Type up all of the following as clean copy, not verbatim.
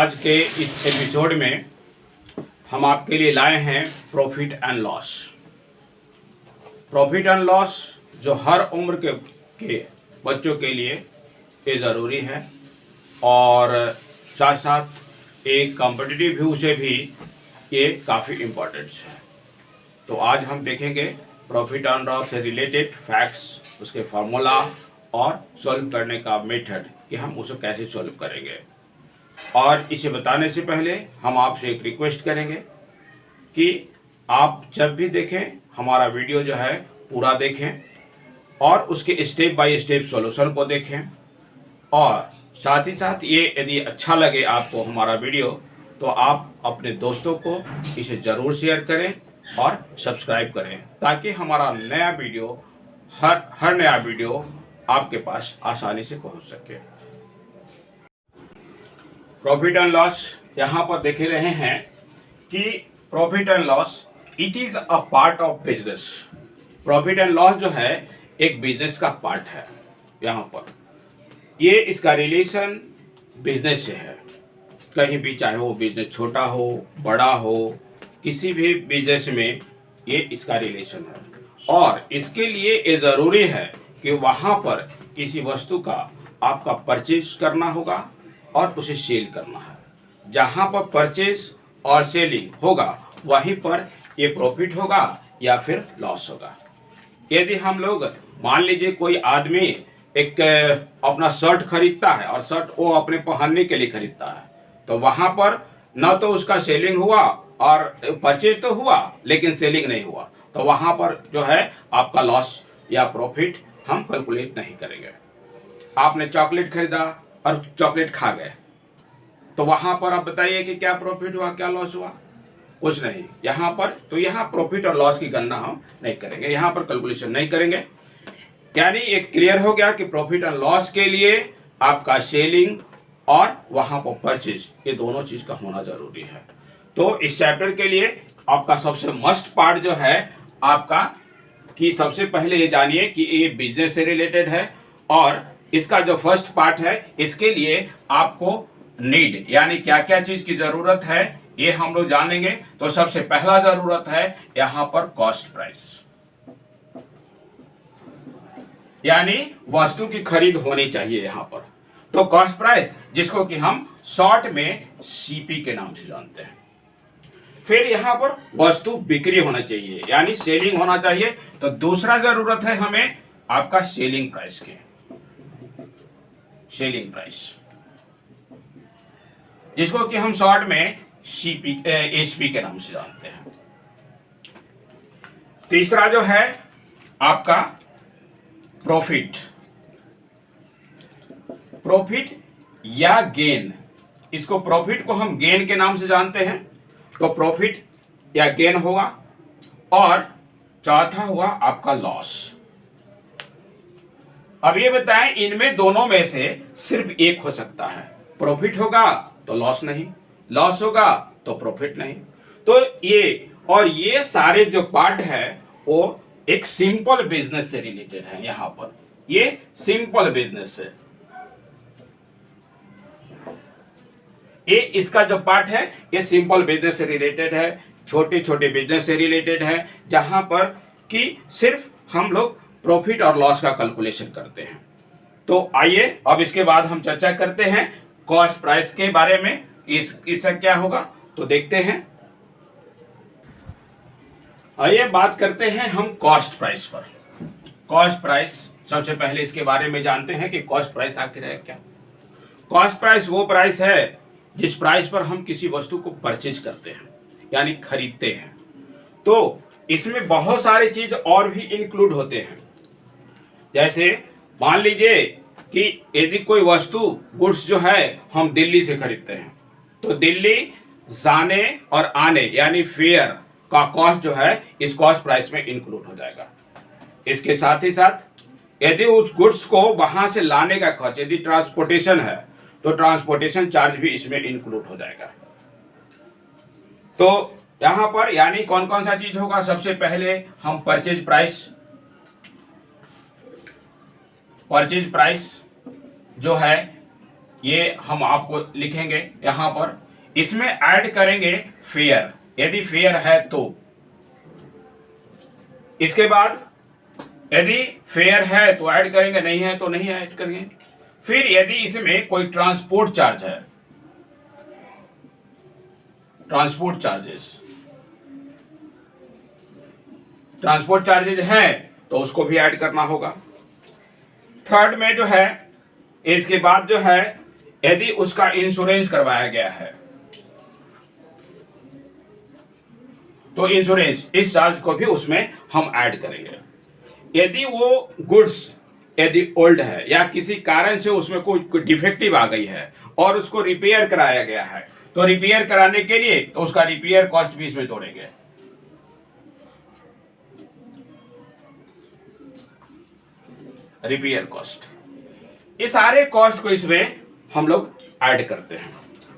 आज के इस एपिसोड में हम आपके लिए लाए हैं profit and loss. Profit and loss जो हर उम्र के बच्चों के लिए ये ज़रूरी है और साथ साथ एक कॉम्पिटिटिव व्यू से भी ये काफ़ी इम्पोर्टेंट है। तो आज हम देखेंगे प्रॉफिट एंड लॉस से रिलेटेड फैक्ट्स, उसके फार्मूला और सॉल्व करने का मेथड कि हम उसे कैसे सॉल्व करेंगे। और इसे बताने से पहले हम आपसे एक रिक्वेस्ट करेंगे कि आप जब भी देखें हमारा वीडियो जो है पूरा देखें और उसके स्टेप बाय स्टेप सॉल्यूशन को देखें, और साथ ही साथ ये यदि अच्छा लगे आपको हमारा वीडियो तो आप अपने दोस्तों को इसे ज़रूर शेयर करें और सब्सक्राइब करें ताकि हमारा नया वीडियो हर नया वीडियो आपके पास आसानी से पहुंच सके। प्रॉफिट एंड लॉस यहाँ पर देख रहे हैं कि profit and loss it is a part of business. Profit and loss जो है एक बिजनेस का पार्ट है। यहाँ पर ये इसका रिलेशन बिजनेस से है, कहीं भी, चाहे वो बिजनेस छोटा हो बड़ा हो, किसी भी बिजनेस में ये इसका रिलेशन है। और इसके लिए ये ज़रूरी है कि वहाँ पर किसी वस्तु का आपका परचेज करना होगा और उसे सेल करना है। जहाँ पर परचेज और सेलिंग होगा वहीं पर ये प्रॉफिट होगा या फिर लॉस होगा। यदि हम लोग मान लीजिए कोई आदमी एक अपना शर्ट खरीदता है और शर्ट वो अपने पहनने के लिए खरीदता है, तो वहाँ पर न तो उसका सेलिंग हुआ और परचेज तो हुआ लेकिन सेलिंग नहीं हुआ, तो वहाँ पर जो है आपका लॉस या प्रॉफिट हम कैलकुलेट नहीं करेंगे। आपने चॉकलेट खरीदा और चॉकलेट खा गए, तो वहाँ पर आप बताइए कि क्या प्रॉफिट हुआ क्या लॉस हुआ? कुछ नहीं। यहाँ पर तो यहाँ प्रॉफिट और लॉस की गणना हम नहीं करेंगे, यहाँ पर कैलकुलेशन नहीं करेंगे। यानी एक क्लियर हो गया कि प्रॉफिट एंड लॉस के लिए आपका सेलिंग और वहाँ पर परचेज ये दोनों चीज़ का होना जरूरी है। तो इस चैप्टर के लिए आपका सबसे मस्ट पार्ट जो है आपका कि सबसे पहले ये जानिए कि ये बिजनेस से रिलेटेड है और इसका जो फर्स्ट पार्ट है इसके लिए आपको नीड यानी क्या क्या चीज़ की ज़रूरत है ये हम लोग जानेंगे। तो सबसे पहला ज़रूरत है यहाँ पर कॉस्ट प्राइस, यानी वस्तु की खरीद होनी चाहिए यहाँ पर। तो कॉस्ट प्राइस जिसको कि हम शॉर्ट में सीपी के नाम से जानते हैं। फिर यहाँ पर वस्तु बिक्री होना चाहिए यानी सेलिंग होना चाहिए। तो दूसरा जरूरत है हमें आपका सेलिंग प्राइस के, सेलिंग प्राइस जिसको कि हम शॉर्ट में सीपी एचपी के नाम से जानते हैं। तीसरा जो है आपका प्रॉफिट, प्रॉफिट या गेन, इसको प्रॉफिट को हम गेन के नाम से जानते हैं। तो प्रॉफिट या गेन होगा। और चौथा हुआ आपका लॉस। अब ये बताएं इनमें दोनों में से सिर्फ एक हो सकता है, प्रॉफिट होगा तो लॉस नहीं, लॉस होगा तो प्रॉफिट नहीं। तो ये सारे जो पार्ट है वो एक सिंपल बिजनेस से रिलेटेड है। यहाँ पर ये सिंपल बिजनेस है, ये इसका जो पार्ट है ये सिंपल बिजनेस से रिलेटेड है, छोटे छोटे बिजनेस से रिलेटेड है, जहां पर कि सिर्फ हम लोग प्रॉफिट और लॉस का कैलकुलेशन करते हैं। तो आइए अब इसके बाद हम चर्चा करते हैं कॉस्ट प्राइस के बारे में, इसका क्या होगा तो देखते हैं। आइए बात करते हैं हम कॉस्ट प्राइस पर। कॉस्ट प्राइस सबसे पहले इसके बारे में जानते हैं कि कॉस्ट प्राइस आखिर है क्या। कॉस्ट प्राइस वो प्राइस है जिस प्राइस पर हम किसी वस्तु को परचेज करते हैं यानी खरीदते हैं। तो इसमें बहुत सारी चीज और भी इंक्लूड होते हैं। जैसे मान लीजिए कि यदि कोई वस्तु गुड्स जो है हम दिल्ली से खरीदते हैं, तो दिल्ली जाने और आने यानी फेयर का कॉस्ट जो है इस कॉस्ट प्राइस में इंक्लूड हो जाएगा। इसके साथ ही साथ यदि उस गुड्स को वहां से लाने का खर्च, यदि ट्रांसपोर्टेशन है तो ट्रांसपोर्टेशन चार्ज भी इसमें इंक्लूड हो जाएगा। तो यहाँ पर यानी कौन कौन सा चीज होगा, सबसे पहले हम परचेज प्राइस जो है ये हम आपको लिखेंगे यहाँ पर। इसमें ऐड करेंगे फेयर, यदि फेयर है तो। इसके बाद यदि फेयर है तो ऐड करेंगे, नहीं है तो नहीं ऐड करेंगे। फिर यदि इसमें कोई ट्रांसपोर्ट चार्ज है, ट्रांसपोर्ट चार्जेज हैं तो उसको भी ऐड करना होगा। थर्ड में जो है, इसके बाद जो है, यदि उसका इंश्योरेंस करवाया गया है तो इंश्योरेंस, इस चार्ज को भी उसमें हम ऐड करेंगे। यदि वो गुड्स यदि ओल्ड है या किसी कारण से उसमें कोई डिफेक्टिव आ गई है और उसको रिपेयर कराया गया है, तो रिपेयर कराने के लिए तो उसका रिपेयर कॉस्ट भी इसमें जोड़ेंगे। रिपेयर कॉस्ट, ये सारे कॉस्ट को इसमें हम लोग ऐड करते हैं।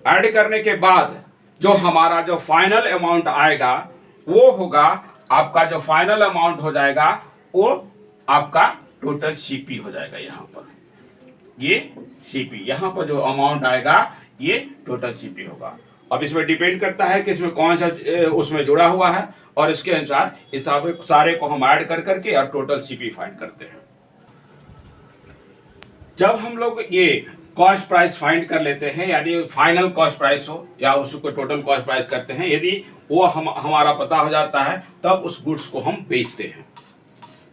ऐड करने के बाद जो हमारा जो फाइनल अमाउंट आएगा वो होगा आपका, जो फाइनल अमाउंट हो जाएगा वो आपका टोटल सीपी हो जाएगा। यहाँ पर ये सीपी, यहाँ पर जो अमाउंट आएगा ये टोटल सीपी होगा। अब इसमें डिपेंड करता है कि इसमें कौन सा उसमें जुड़ा हुआ है, और इसके अनुसार इस सारे को हम ऐड कर करके और टोटल सीपी फाइंड करते हैं। जब हम लोग ये कॉस्ट प्राइस फाइंड कर लेते हैं, यानी फाइनल कॉस्ट प्राइस हो या उसको टोटल कॉस्ट प्राइस करते हैं, यदि वो हमारा पता हो जाता है तब उस गुड्स को हम बेचते हैं,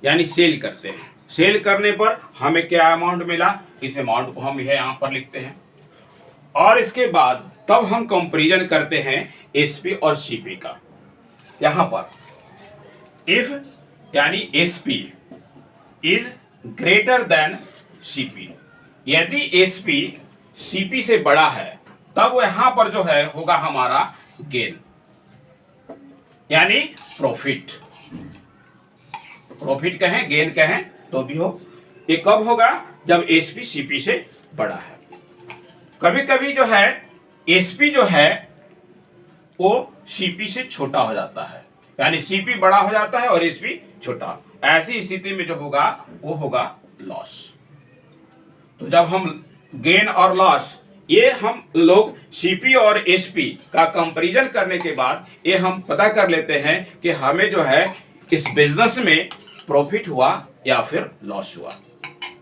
यानी सेल करते हैं। सेल करने पर हमें क्या अमाउंट मिला, इस अमाउंट को हम यहाँ पर लिखते हैं। और इसके बाद तब हम कंपैरिजन करते हैं एसपी और सीपी का। यहाँ पर इफ यानी SP is greater than CP, यदि एसपी सीपी से बड़ा है तब यहाँ पर जो है होगा हमारा गेन, यानी प्रॉफिट। प्रॉफिट कहें, गेन कहें तो भी हो। ये कब होगा, जब एसपी सीपी से बड़ा है। कभी कभी जो है एसपी जो है वो सीपी से छोटा हो जाता है, यानी सीपी बड़ा हो जाता है और एसपी छोटा। ऐसी स्थिति में जो होगा वो होगा लॉस। तो जब हम गेन और लॉस, ये हम लोग सीपी और एसपी का कंपैरिजन करने के बाद ये हम पता कर लेते हैं कि हमें जो है इस बिजनेस में प्रॉफिट हुआ या फिर लॉस हुआ।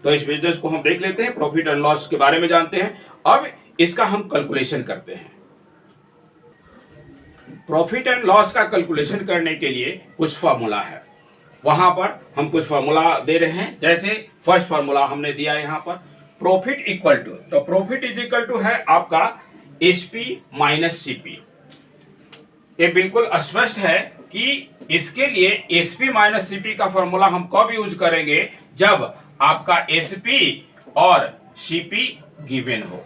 तो इस बिजनेस को हम देख लेते हैं, प्रॉफिट और लॉस के बारे में जानते हैं। अब इसका हम कैलकुलेशन करते हैं। प्रॉफिट एंड लॉस का कैलकुलेशन करने के लिए कुछ फार्मूला है, वहां पर हम कुछ फार्मूला दे रहे हैं। जैसे फर्स्ट फार्मूला हमने दिया है यहाँ पर, प्रॉफिट इक्वल टू, तो प्रॉफिट इज इक्वल टू है आपका एसपी माइनस सीपी। ये बिल्कुल स्पष्ट है कि इसके लिए एसपी माइनस सीपी का फॉर्मूला हम कब यूज करेंगे, जब आपका एसपी और सीपी गिवन हो।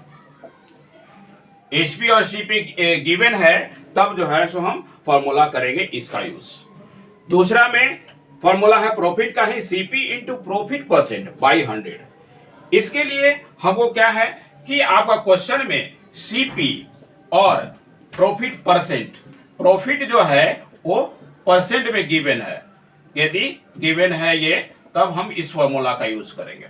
एसपी और सीपी गिवन है तब जो है सो हम फॉर्मूला करेंगे इसका यूज। दूसरा में फॉर्मूला है प्रॉफिट का ही, CP into profit percent by 100। इसके लिए हमको क्या है कि आपका क्वेश्चन में सीपी और प्रॉफिट परसेंट, प्रॉफिट जो है वो परसेंट में गिवन है, यदि गिवन है ये, तब हम इस फॉर्मूला का यूज करेंगे।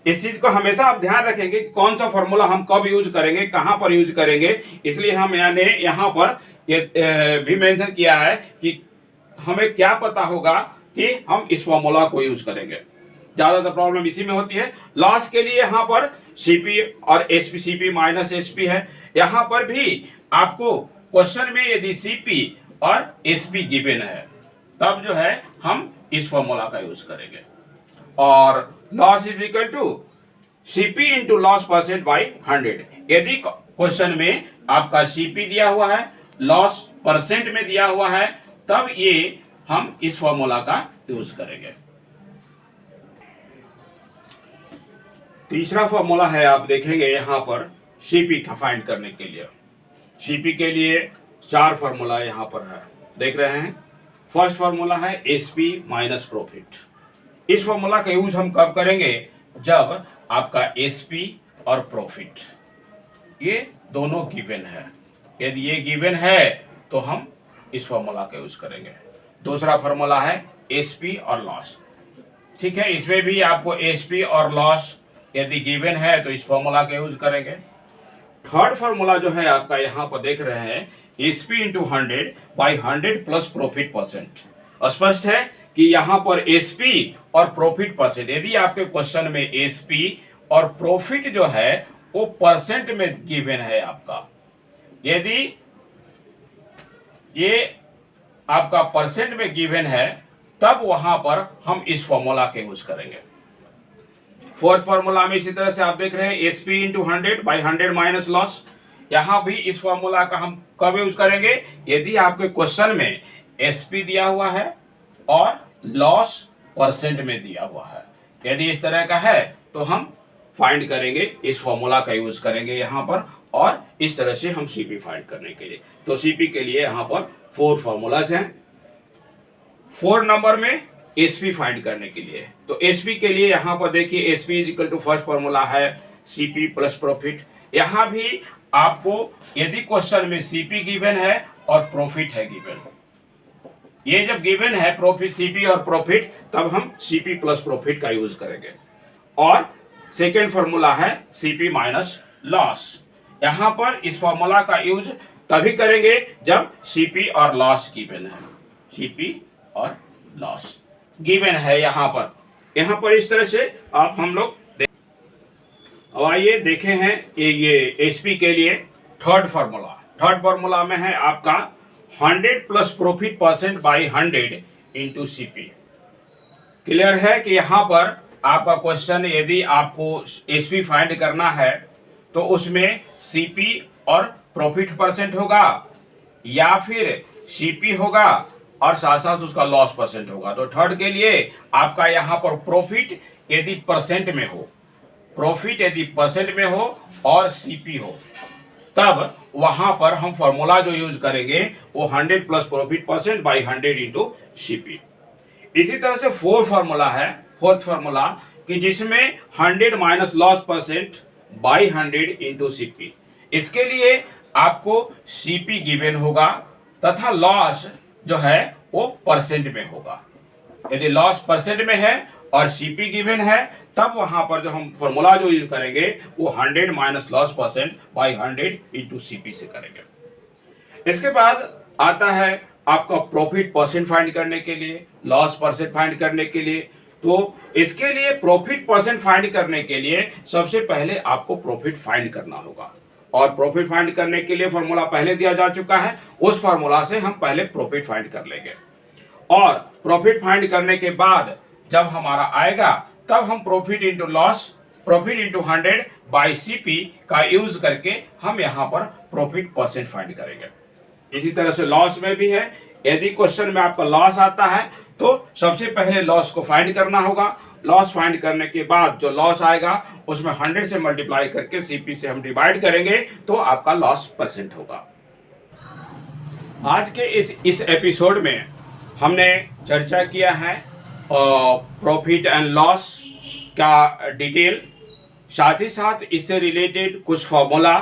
इस चीज को हमेशा आप ध्यान रखेंगे कि कौन सा फॉर्मूला हम कब यूज करेंगे, कहां पर यूज करेंगे। इसलिए हम यहाँ पर ये भी मेंशन किया है कि हमें क्या पता होगा कि हम इस फॉर्मूला को यूज करेंगे। ज्यादातर प्रॉब्लम इसी में होती है। लॉस के लिए यहाँ पर सीपी और एसपी, सीपी माइनस एसपी है। यहाँ पर भी आपको क्वेश्चन में यदि सीपी और एसपी गिवन है तब जो है हम इस फॉर्मूला का यूज करेंगे। और loss is equal to CP into loss percent by 100। यदि क्वेश्चन में आपका सीपी दिया हुआ है, लॉस परसेंट में दिया हुआ है, तब ये हम इस फॉर्मूला का यूज करेंगे। तीसरा फॉर्मूला है, आप देखेंगे यहाँ पर सीपी का फाइंड करने के लिए। सीपी के लिए 4 फॉर्मूला यहाँ पर है, देख रहे हैं। फर्स्ट फॉर्मूला है एसपी माइनस प्रॉफिट। इस फॉर्मूला का यूज हम कब करेंगे, जब आपका एसपी और प्रॉफिट ये दोनों गिवन है। यदि ये गिवन है तो हम इस फॉर्मूला का यूज करेंगे। दूसरा फॉर्मूला है एसपी और लॉस। ठीक है, इसमें भी आपको एसपी और लॉस यदि गिवन है तो इस फॉर्मूला का यूज करेंगे। थर्ड फार्मूला जो है आपका यहाँ पर देख रहे हैं SP into 100/100 plus profit percent. स्पष्ट है कि यहाँ पर SP और प्रॉफिट परसेंट, यदि आपके क्वेश्चन में SP और प्रॉफिट जो है वो परसेंट में गिवन है आपका, यदि ये आपका परसेंट में गिवन है तब वहां पर हम इस फॉर्मूला के यूज करेंगे। फोर्थ फॉर्मूला में इसी तरह से आप देख रहे हैं SP इंटू 100/100 माइनस लॉस। यहां भी इस फॉर्मूला का हम कब यूज करेंगे, यदि आपके क्वेश्चन में SP दिया हुआ है और लॉस परसेंट में दिया हुआ है। यदि इस तरह का है तो हम फाइंड करेंगे, इस फॉर्मूला का यूज करेंगे यहाँ पर, और इस तरह से हम CP फाइंड करने के लिए। तो CP के लिए यहाँ पर 4 फॉर्मूलाज हैं। 4 नंबर में SP फाइंड करने के लिए, तो SP के लिए यहाँ पर देखिए SP is equal to first formula है CP प्लस प्रॉफिट। यहाँ भी आपको यदि क्वेश्चन में CP गिवन है और प्रॉफिट है गिवन, ये जब गिवन है प्रॉफिट CP और प्रॉफिट, तब हम CP प्लस प्रॉफिट का यूज करेंगे। और सेकेंड फॉर्मूला है CP माइनस लॉस। यहाँ पर इस फॉर्मूला का यूज तभी करेंगे जब CP और लॉस गिवन है, CP और लॉस गिवन है यहाँ पर इस तरह से आप हम लोग अब आइए देखे हैं ये SP के लिए थर्ड फार्मूला में है आपका 100 plus profit percent by 100 into CP। Clear है कि यहाँ पर आपका क्वेश्चन, यदि आपको SP फाइंड करना है तो उसमें CP और प्रॉफिट परसेंट होगा या फिर CP होगा और साथ साथ उसका लॉस परसेंट होगा। तो थर्ड के लिए आपका यहाँ पर प्रॉफिट यदि परसेंट में हो, प्रॉफिट यदि परसेंट में हो और CP हो, तब वहां पर हम फॉर्मूला जो यूज करेंगे वो 100 plus profit percent by 100 into CP। इसी तरह से फोर्थ फार्मूला कि जिसमें 100 minus loss percent by 100 into CP। इसके लिए आपको CP गिवन होगा तथा लॉस जो है वो परसेंट में होगा। यदि लॉस परसेंट में है और CP गिवन है, तब वहां पर जो हम फॉर्मूला जो यूज करेंगे वो 100 minus loss percent by 100 into CP से करेंगे। इसके बाद आता है आपका प्रॉफिट परसेंट फाइंड करने के लिए, लॉस परसेंट फाइंड करने के लिए। तो इसके लिए प्रॉफिट परसेंट फाइंड करने के लिए सबसे पहले आपको प्रॉफिट फाइंड करना होगा, और प्रॉफिट फाइंड करने के लिए फॉर्मूला पहले दिया जा चुका है, उस फॉर्मूला से हम पहले प्रॉफिट फाइंड कर लेंगे। और प्रॉफिट फाइंड करने के बाद जब हमारा आएगा तब हम profit into loss, profit into 100 by CP का यूज करके हम यहाँ पर प्रॉफिट परसेंट फाइंड करेंगे। इसी तरह से लॉस में भी है, यदि क्वेश्चन में आपका लॉस आता है तो सबसे पहले लॉस को फाइंड करना होगा। लॉस फाइंड करने के बाद जो लॉस आएगा उसमें 100 से मल्टीप्लाई करके CP से हम डिवाइड करेंगे तो आपका लॉस परसेंट होगा। आज के इस एपिसोड में हमने चर्चा किया है प्रॉफिट एंड लॉस का डिटेल, साथ ही साथ इससे रिलेटेड कुछ फॉर्मूला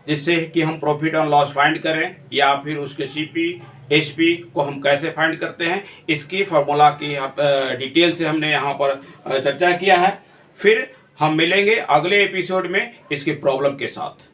जिससे कि हम प्रॉफिट एंड लॉस फाइंड करें या फिर उसके CP SP को हम कैसे फाइंड करते हैं, इसकी फॉर्मूला की डिटेल से हमने यहाँ पर चर्चा किया है। फिर हम मिलेंगे अगले एपिसोड में इसकी प्रॉब्लम के साथ।